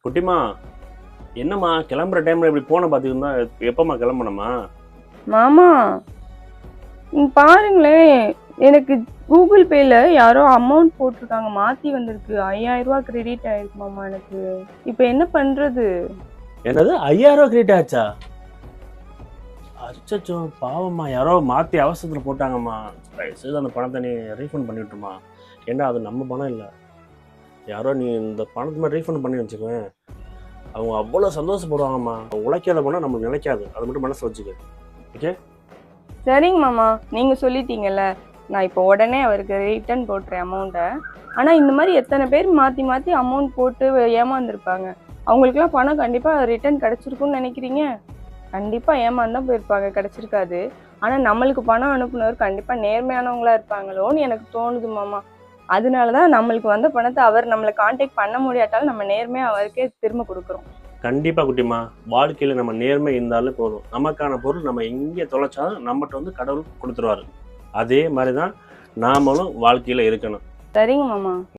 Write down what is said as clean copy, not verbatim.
குட்டிமா, என்னம்மா கிளம்புற டைம்ல இப்படி போன பார்த்துருந்தா எப்பம்மா கிளம்பணுமா? மாமா, இங்க பாருங்களேன். எனக்கு கூகுள் பேல யாரோ அமௌண்ட் போட்டிருக்காங்க. மாத்தி வந்திருக்கு. 5000 ரூபாய் கிரெடிட் ஆயிருக்கு மாமா எனக்கு. இப்ப என்ன பண்றது? என்னது 5000 கிரெடிட் ஆச்சா? அச்சச்சோ, பாவம்மா, யாரோ மாற்றி அவசரத்தில் போட்டாங்கம்மா. தயவுசெய்து அந்த பணத்தை நீ ரீஃபண்ட் பண்ணிவிட்டுமா. ஏன்னா அது நம்ம பணம் இல்லை. யாரோ நீ இந்த பணத்தை மாதிரி ரீஃபண்ட் பண்ணி வச்சுக்குவேன், அவங்க அவ்வளோ சந்தோஷப்படுவாங்கம்மா. உழைக்காத பணம் நம்மளுக்கு நிலைக்காது, அதை மட்டும் மனசு வச்சுக்க. ஓகே, சரிங்க மாமா, நீங்க சொல்லிட்டீங்கல்ல. நான் இப்போ உடனே அவருக்கு ரிட்டர்ன் போட்டுறேன் அமௌண்ட்டை. ஆனா இந்த மாதிரி எத்தனை பேர் மாத்தி மாத்தி அமௌண்ட் போட்டு ஏமாந்துருப்பாங்க. அவங்களுக்குலாம் பணம் கண்டிப்பா ரிட்டர்ன் கிடைச்சிருக்கும்னு நினைக்கிறீங்க? கண்டிப்பா ஏமாந்தான் போயிருப்பாங்க, கிடைச்சிருக்காது. ஆனா நம்மளுக்கு பணம் அனுப்புனவர் கண்டிப்பா நேர்மையானவங்களா இருப்பாங்களோன்னு எனக்கு தோணுது மாமா. அதனாலதான் நம்மளுக்கு வந்த பணத்தை அவர் நம்மளை கான்டாக்ட் பண்ண முடியாட்டாலும் நம்ம நேர்மையா அவருக்கே திரும்ப கொடுக்குறோம். கண்டிப்பாக குட்டிமா, வாழ்க்கையில் நம்ம நேர்மை இருந்தாலும் போதும். நமக்கான பொருள் நம்ம எங்கே தொலைச்சாலும் நம்மகிட்ட வந்து கடவுள் கொடுத்துருவாரு. அதே மாதிரி தான் நாமளும் வாழ்க்கையில் இருக்கணும். சரிங்க மாமா.